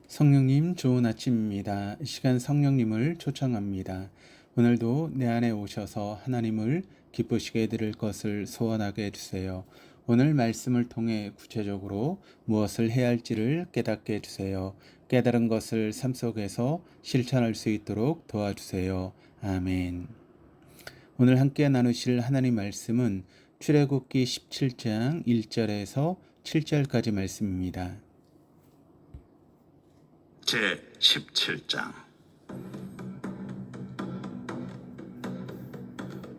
성령님 좋은 아침입니다. 이 시간 성령님을 초청합니다. 오늘도 내 안에 오셔서 하나님을 기쁘시게 해드릴 것을 소원하게 해주세요. 오늘 말씀을 통해 구체적으로 무엇을 해야 할지를 깨닫게 해주세요. 깨달은 것을 삶 속에서 실천할 수 있도록 도와주세요. 아멘. 오늘 함께 나누실 하나님 말씀은 출애굽기 17장 1절에서 7절까지 말씀입니다. 제 17장.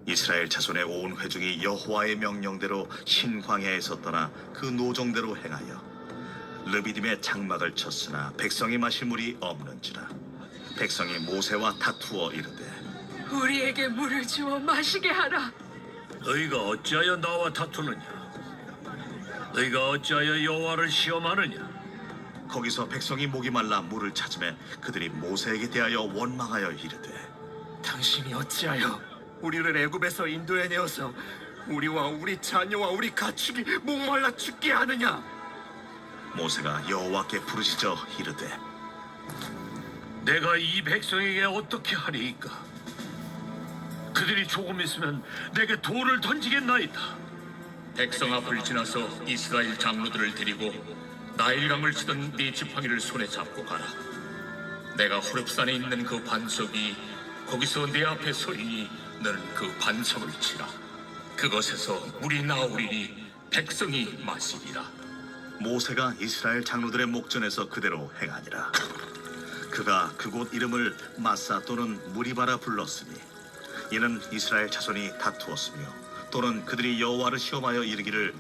이스라엘 자손의 온 회중이 여호와의 명령대로 신광야에서 떠나 그 노정대로 행하여 르비딤의 장막을 쳤으나 백성이 마실 물이 없는지라. 백성이 모세와 다투어 이르되 우리에게 물을 주어 마시게 하라. 너희가 어찌하여 나와 다투느냐? 너희가 어찌하여 여호와를 시험하느냐? 거기서 백성이 목이 말라 물을 찾으매 그들이 모세에게 대하여 원망하여 이르되 당신이 어찌하여 우리를 애굽에서 인도해 내어서 우리와 우리 자녀와 우리 가축이 목말라 죽게 하느냐? 모세가 여호와께 부르짖어 이르되 내가 이 백성에게 어떻게 하리이까? 그들이 조금 있으면 내게 돌을 던지겠나이다. 백성 앞을 지나서 이스라엘 장로들을 데리고 나일강을 치던 네 지팡이를 손에 잡고 가라. 내가 호렙산에 있는 그 반석이 거기서 내 앞에 서리니 너는 그 반석을 치라. 그것에서 물이 나오리니 백성이 마시리라. 모세가 이스라엘 장로들의 목전에서 그대로 행하니라. 그가 그곳 이름을 마사 또는 무리바라 불렀으니 이는 이스라엘 자손이 다투었으며 또는 그들이 여호와를 시험하여 이르기를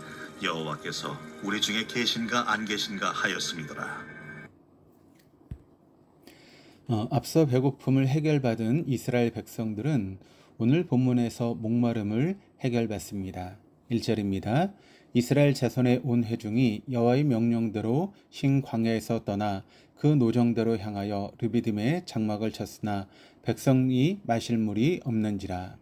여호와께서 우리 중에 계신가 안 계신가 하였음이더라. 앞서 배고픔을 해결받은 이스라엘 백성들은 오늘 본문에서 목마름을 해결받습니다. 1절입니다. 이스라엘 자손의 온 회중이 여호와의 명령대로 신 광야에서 떠나 그 노정대로 향하여 르비딤의 장막을 쳤으나 백성이 마실 물이 없는지라.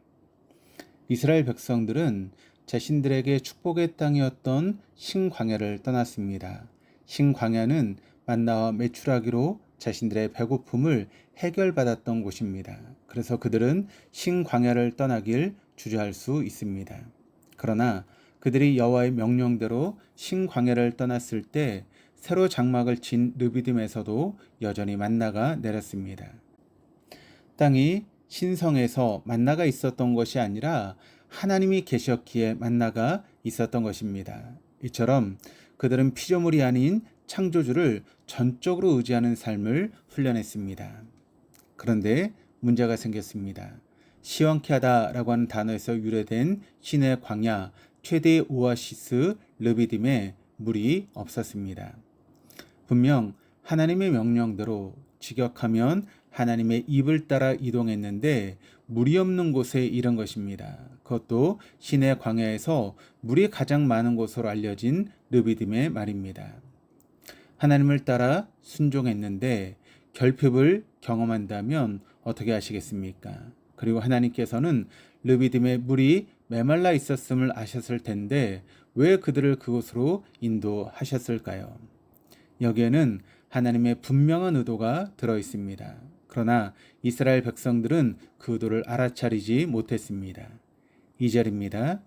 이스라엘 백성들은 자신들에게 축복의 땅이었던 신광야를 떠났습니다. 신광야는 만나와 메추라기로 자신들의 배고픔을 해결받았던 곳입니다. 그래서 그들은 신광야를 떠나길 주저할 수 있습니다. 그러나 그들이 여호와의 명령대로 신광야를 떠났을 때 새로 장막을 친 르비딤에서도 여전히 만나가 내렸습니다. 땅이 신성에서 만나가 있었던 것이 아니라 하나님이 계셨기에 만나가 있었던 것입니다. 이처럼 그들은 피조물이 아닌 창조주를 전적으로 의지하는 삶을 훈련했습니다. 그런데 문제가 생겼습니다. 시원케 하다라고 하는 단어에서 유래된 신의 광야, 최대의 오아시스 르비딤에 물이 없었습니다. 분명 하나님의 명령대로 직역하면 하나님의 입을 따라 이동했는데 물이 없는 곳에 이른 것입니다. 그것도 시내 광야에서 물이 가장 많은 곳으로 알려진 르비딤의 말입니다. 하나님을 따라 순종했는데 결핍을 경험한다면 어떻게 하시겠습니까? 그리고 하나님께서는 르비딤의 물이 메말라 있었음을 아셨을 텐데 왜 그들을 그곳으로 인도하셨을까요? 여기에는 하나님의 분명한 의도가 들어 있습니다. 그러나 이스라엘 백성들은 그 의도를 알아차리지 못했습니다. 2절입니다.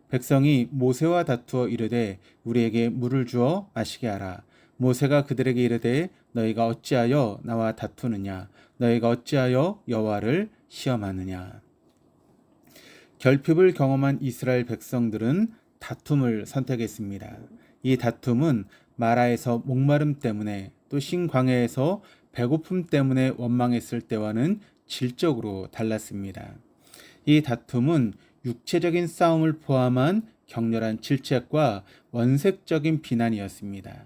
백성이 모세와 다투어 이르되 우리에게 물을 주어 마시게 하라. 모세가 그들에게 이르되 너희가 어찌하여 나와 다투느냐? 너희가 어찌하여 여호와를 시험하느냐? 결핍을 경험한 이스라엘 백성들은 다툼을 선택했습니다. 이 다툼은 마라에서 목마름 때문에 또 신광야에서 배고픔 때문에 원망했을 때와는 질적으로 달랐습니다. 이 다툼은 육체적인 싸움을 포함한 격렬한 질책과 원색적인 비난이었습니다.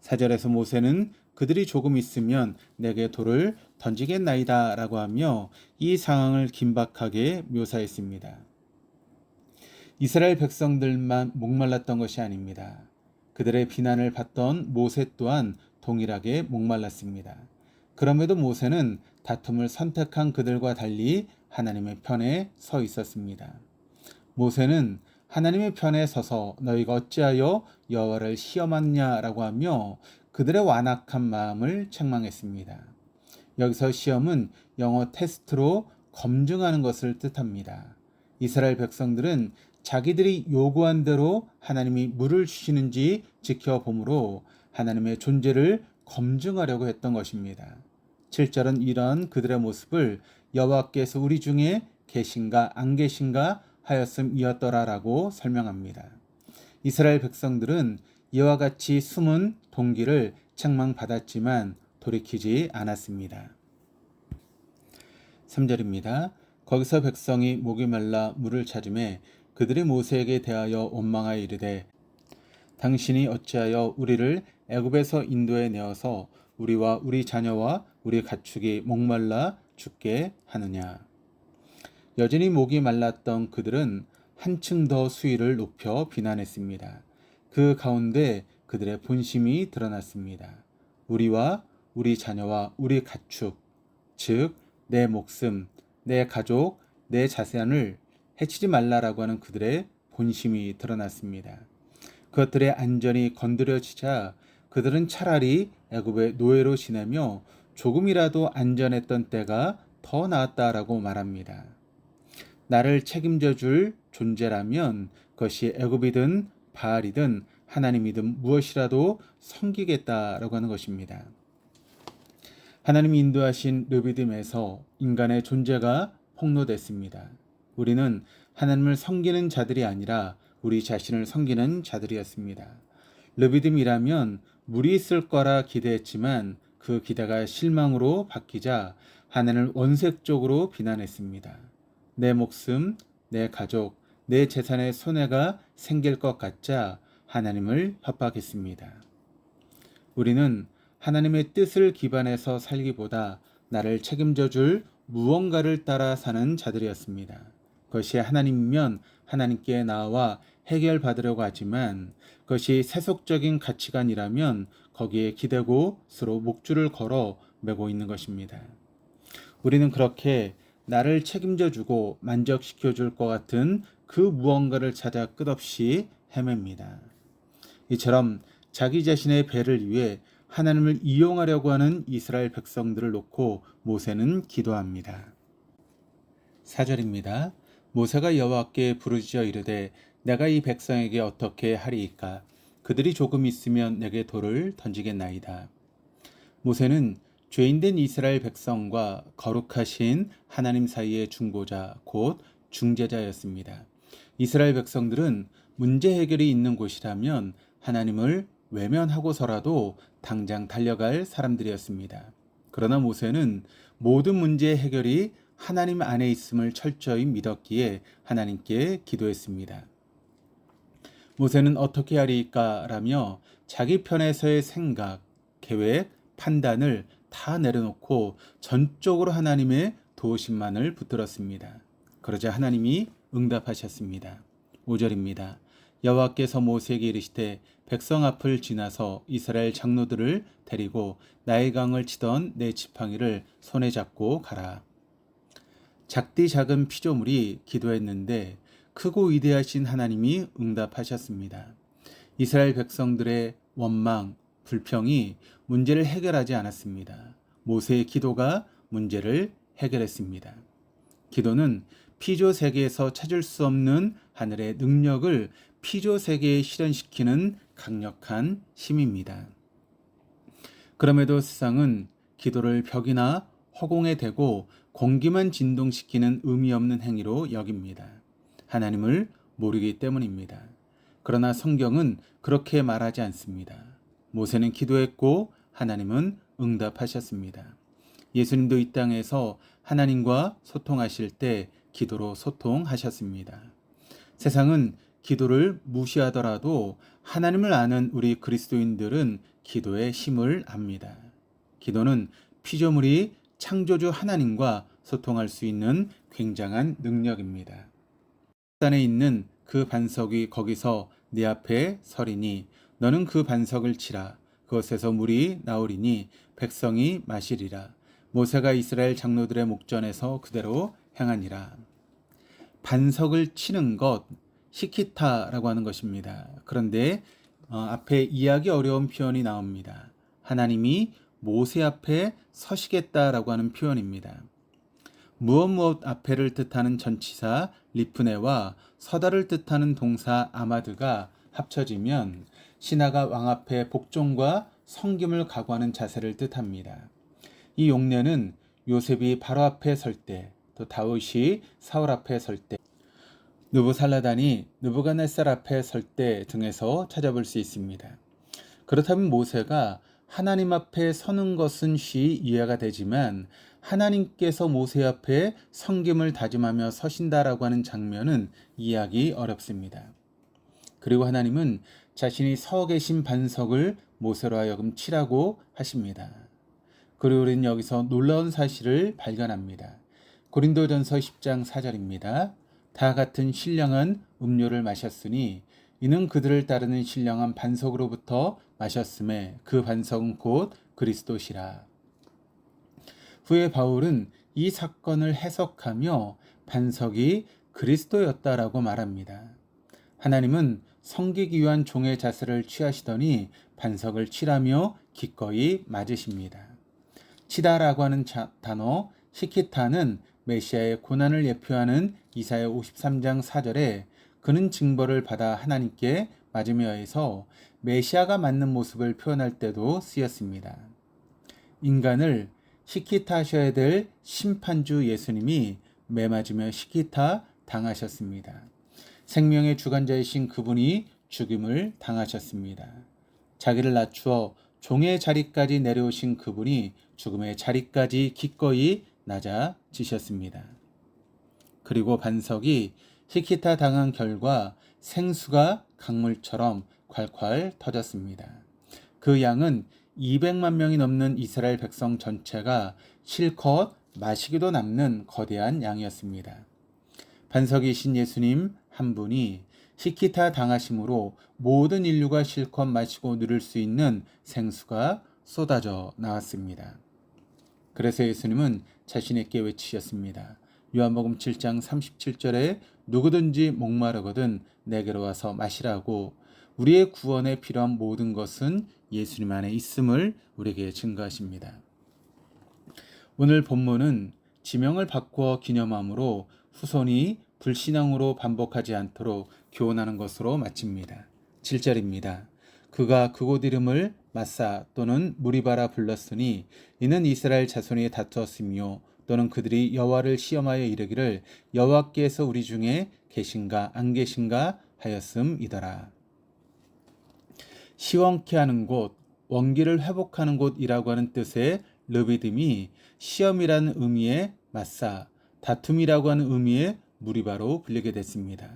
4절에서 모세는 그들이 조금 있으면 내게 돌을 던지겠나이다 라고 하며 이 상황을 긴박하게 묘사했습니다. 이스라엘 백성들만 목말랐던 것이 아닙니다. 그들의 비난을 받던 모세 또한 동일하게 목말랐습니다. 그럼에도 모세는 다툼을 선택한 그들과 달리 하나님의 편에 서 있었습니다. 모세는 하나님의 편에 서서 너희가 어찌하여 여호와를 시험하느냐라고 하며 그들의 완악한 마음을 책망했습니다. 여기서 시험은 영어 테스트로 검증하는 것을 뜻합니다. 이스라엘 백성들은 자기들이 요구한 대로 하나님이 물을 주시는지 지켜보므로 하나님의 존재를 검증하려고 했던 것입니다. 7절은 이런 그들의 모습을 여호와께서 우리 중에 계신가 안 계신가 하였음이었더라라고 설명합니다. 이스라엘 백성들은 이와 같이 숨은 동기를 책망받았지만 돌이키지 않았습니다. 3절입니다. 거기서 백성이 목이 말라 물을 찾으매 그들이 모세에게 대하여 원망하여 이르되 당신이 어찌하여 우리를 애굽에서 인도해 내어서 우리와 우리 자녀와 우리 가축이 목말라 죽게 하느냐. 여전히 목이 말랐던 그들은 한층 더 수위를 높여 비난했습니다. 그 가운데 그들의 본심이 드러났습니다. 우리와 우리 자녀와 우리 가축, 즉 내 목숨, 내 가족, 내 자산을 해치지 말라라고 하는 그들의 본심이 드러났습니다. 그것들의 안전이 건드려지자 그들은 차라리 애굽의 노예로 지내며 조금이라도 안전했던 때가 더 나았다라고 말합니다. 나를 책임져 줄 존재라면 그것이 애굽이든 바알이든 하나님이든 무엇이라도 섬기겠다라고 하는 것입니다. 하나님이 인도하신 르비딤에서 인간의 존재가 폭로됐습니다. 우리는 하나님을 섬기는 자들이 아니라 우리 자신을 섬기는 자들이었습니다. 르비딤이라면 물이 있을 거라 기대했지만 그 기대가 실망으로 바뀌자 하나님을 원색적으로 비난했습니다. 내 목숨, 내 가족, 내 재산에 손해가 생길 것 같자 하나님을 협박했습니다. 우리는 하나님의 뜻을 기반해서 살기보다 나를 책임져 줄 무언가를 따라 사는 자들이었습니다. 그것이 하나님이면 하나님께 나와 해결받으려고 하지만 그것이 세속적인 가치관이라면 거기에 기대고 서로 목줄을 걸어 매고 있는 것입니다. 우리는 그렇게 나를 책임져 주고 만족시켜 줄 것 같은 그 무언가를 찾아 끝없이 헤맵니다. 이처럼 자기 자신의 배를 위해 하나님을 이용하려고 하는 이스라엘 백성들을 놓고 모세는 기도합니다. 4절입니다. 모세가 여호와께 부르짖어 이르되 내가 이 백성에게 어떻게 하리이까? 그들이 조금 있으면 내게 돌을 던지겠나이다. 모세는 죄인된 이스라엘 백성과 거룩하신 하나님 사이의 중보자, 곧 중재자였습니다. 이스라엘 백성들은 문제 해결이 있는 곳이라면 하나님을 외면하고서라도 당장 달려갈 사람들이었습니다. 그러나 모세는 모든 문제 해결이 하나님 안에 있음을 철저히 믿었기에 하나님께 기도했습니다. 모세는 어떻게 하리까 라며 자기 편에서의 생각, 계획, 판단을 다 내려놓고 전적으로 하나님의 도우심만을 붙들었습니다. 그러자 하나님이 응답하셨습니다. 5절입니다. 여호와께서 모세에게 이르시되 백성 앞을 지나서 이스라엘 장로들을 데리고 나일강을 치던 내 지팡이를 손에 잡고 가라. 작디 작은 피조물이 기도했는데 크고 위대하신 하나님이 응답하셨습니다. 이스라엘 백성들의 원망, 불평이 문제를 해결하지 않았습니다. 모세의 기도가 문제를 해결했습니다. 기도는 피조 세계에서 찾을 수 없는 하늘의 능력을 피조 세계에 실현시키는 강력한 힘입니다. 그럼에도 세상은 기도를 벽이나 허공에 대고 공기만 진동시키는 의미 없는 행위로 여깁니다. 하나님을 모르기 때문입니다. 그러나 성경은 그렇게 말하지 않습니다. 모세는 기도했고 하나님은 응답하셨습니다. 예수님도 이 땅에서 하나님과 소통하실 때 기도로 소통하셨습니다. 세상은 기도를 무시하더라도 하나님을 아는 우리 그리스도인들은 기도의 힘을 압니다. 기도는 피조물이 창조주 하나님과 소통할 수 있는 굉장한 능력입니다. 산에 있는 그 반석이 거기서 네 앞에 서리니 너는 그 반석을 치라. 그것에서 물이 나오리니 백성이 마시리라. 모세가 이스라엘 장로들의 목전에서 그대로 행하니라. 반석을 치는 것, 시키타라고 하는 것입니다. 그런데 앞에 이해하기 어려운 표현이 나옵니다. 하나님이 모세 앞에 서시겠다라고 하는 표현입니다. 무엇 앞에를 뜻하는 전치사 리프네와 서다를 뜻하는 동사 아마드가 합쳐지면 신하가 왕 앞에 복종과 섬김을 각오하는 자세를 뜻합니다. 이 용례는 요셉이 바로 앞에 설 때, 또 다윗이 사울 앞에 설 때, 느부살라단이 느부갓네살 앞에 설 때 등에서 찾아볼 수 있습니다. 그렇다면 모세가 하나님 앞에 서는 것은 쉬이 이해가 되지만 하나님께서 모세 앞에 섬김을 다짐하며 서신다라고 하는 장면은 이해하기 어렵습니다. 그리고 하나님은 자신이 서 계신 반석을 모세로 하여금 치라고 하십니다. 그리고 우리는 여기서 놀라운 사실을 발견합니다. 고린도전서 10장 4절입니다. 다 같은 신령한 음료를 마셨으니 이는 그들을 따르는 신령한 반석으로부터 마셨음에 그 반석은 곧 그리스도시라. 후에 바울은 이 사건을 해석하며 반석이 그리스도였다라고 말합니다. 하나님은 섬기기 위한 종의 자세를 취하시더니 반석을 치라며 기꺼이 맞으십니다. 치다라고 하는 단어 시키타는 메시아의 고난을 예표하는 이사야 53장 4절에 그는 징벌을 받아 하나님께 맞으며 해서 메시아가 맞는 모습을 표현할 때도 쓰였습니다. 인간을 시키타 하셔야 될 심판주 예수님이 매맞으며 시키타 당하셨습니다. 생명의 주관자이신 그분이 죽임을 당하셨습니다. 자기를 낮추어 종의 자리까지 내려오신 그분이 죽음의 자리까지 기꺼이 낮아지셨습니다. 그리고 반석이 히키타 당한 결과 생수가 강물처럼 콸콸 터졌습니다. 그 양은 200만 명이 넘는 이스라엘 백성 전체가 실컷 마시기도 남는 거대한 양이었습니다. 반석이신 예수님 한 분이 히키타 당하심으로 모든 인류가 실컷 마시고 누릴 수 있는 생수가 쏟아져 나왔습니다. 그래서 예수님은 자신에게 외치셨습니다. 요한복음 7장 37절에 누구든지 목마르거든 내게로 와서 마시라고 우리의 구원에 필요한 모든 것은 예수님 안에 있음을 우리에게 증거하십니다. 오늘 본문은 지명을 바꾸어 기념함으로 후손이 불신앙으로 반복하지 않도록 교훈하는 것으로 마칩니다. 7절입니다. 그가 그곳 이름을 마사 또는 무리바라 불렀으니 이는 이스라엘 자손이 다투었으며 또는 그들이 여호와를 시험하여 이르기를 여호와께서 우리 중에 계신가 안 계신가 하였음이더라. 시원케 하는 곳, 원기를 회복하는 곳이라고 하는 뜻의 르비딤이 시험이라는 의미의 마사, 다툼이라고 하는 의미의 무리바로 불리게 됐습니다.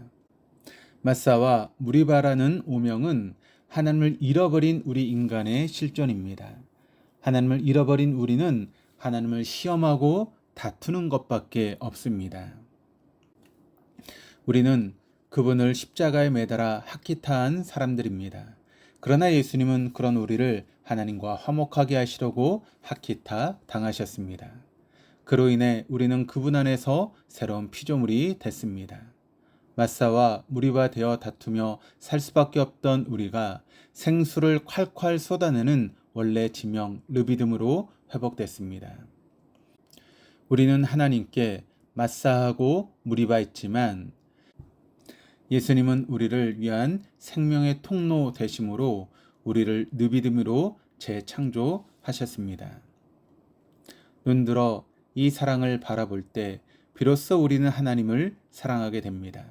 마사와 무리바라는 오명은 하나님을 잃어버린 우리 인간의 실존입니다. 하나님을 잃어버린 우리는 하나님을 시험하고 다투는 것밖에 없습니다. 우리는 그분을 십자가에 매달아 학기타한 사람들입니다. 그러나 예수님은 그런 우리를 하나님과 화목하게 하시려고 학기타 당하셨습니다. 그로 인해 우리는 그분 안에서 새로운 피조물이 됐습니다. 마사와 무리바 되어 다투며 살 수밖에 없던 우리가 생수를 콸콸 쏟아내는 원래 지명 르비딤으로 회복됐습니다. 우리는 하나님께 마사하고 무리바했지만 예수님은 우리를 위한 생명의 통로 되심으로 우리를 르비딤으로 재창조하셨습니다. 눈들어 이 사랑을 바라볼 때 비로소 우리는 하나님을 사랑하게 됩니다.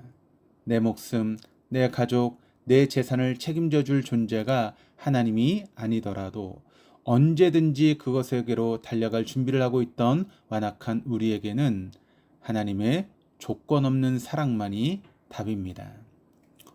내 목숨, 내 가족, 내 재산을 책임져 줄 존재가 하나님이 아니더라도 언제든지 그것에게로 달려갈 준비를 하고 있던 완악한 우리에게는 하나님의 조건 없는 사랑만이 답입니다.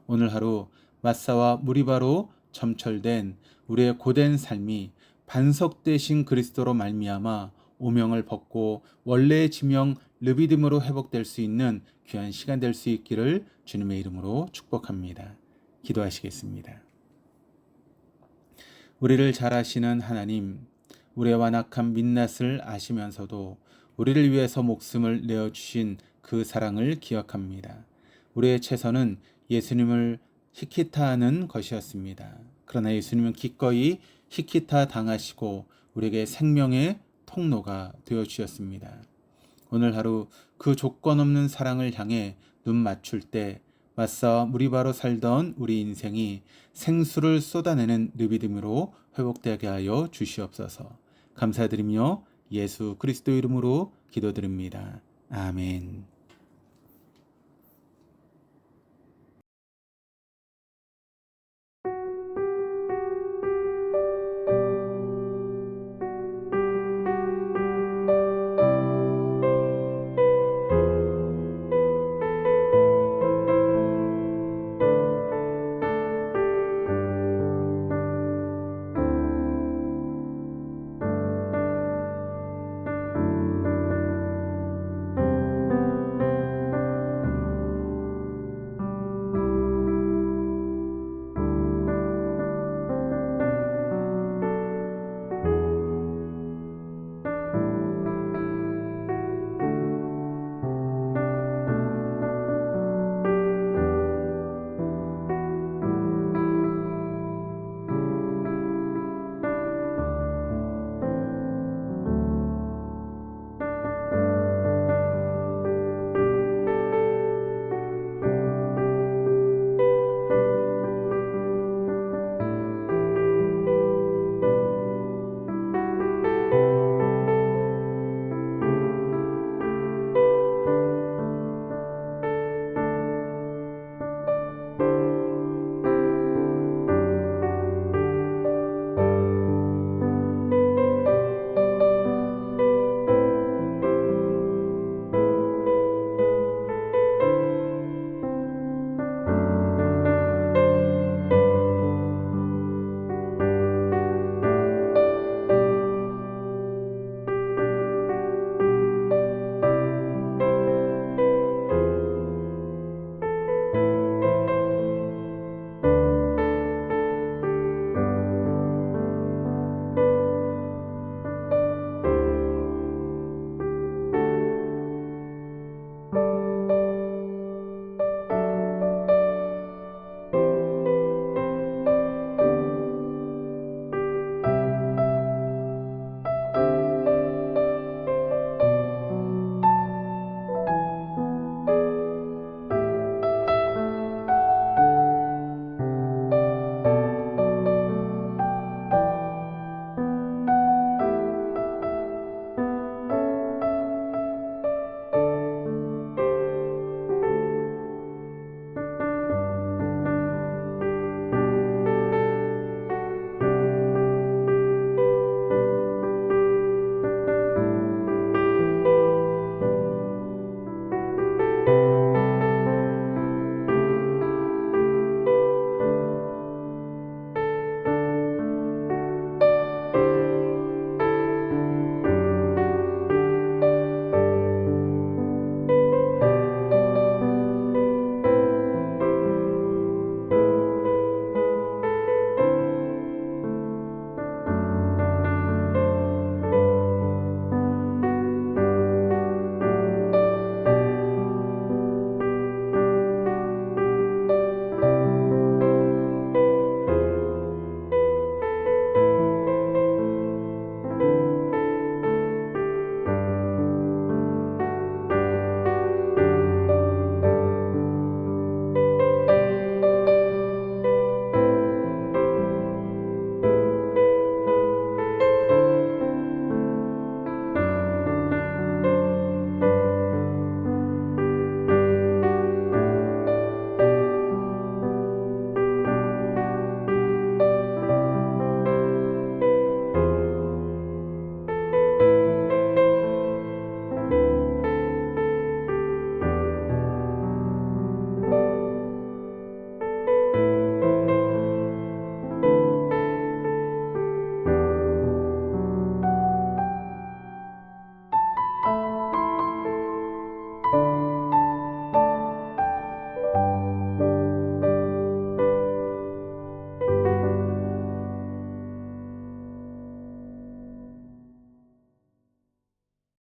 오늘 하루 마사와 무리바로 점철된 우리의 고된 삶이 반석 되신 그리스도로 말미암아 오명을 벗고 원래의 지명 르비딤으로 회복될 수 있는 귀한 시간 될 수 있기를 주님의 이름으로 축복합니다. 기도하시겠습니다. 우리를 잘 아시는 하나님, 우리의 완악한 민낯을 아시면서도 우리를 위해서 목숨을 내어주신 그 사랑을 기억합니다. 우리의 최선은 예수님을 히키타하는 것이었습니다. 그러나 예수님은 기꺼이 히키타 당하시고 우리에게 생명의 통로가 되어 주셨습니다. 오늘 하루 그 조건 없는 사랑을 향해 눈 맞출 때 맞서 무리바로 살던 우리 인생이 생수를 쏟아내는 느비듬으로 회복되게 하여 주시옵소서. 감사드리며 예수 그리스도 이름으로 기도드립니다. 아멘.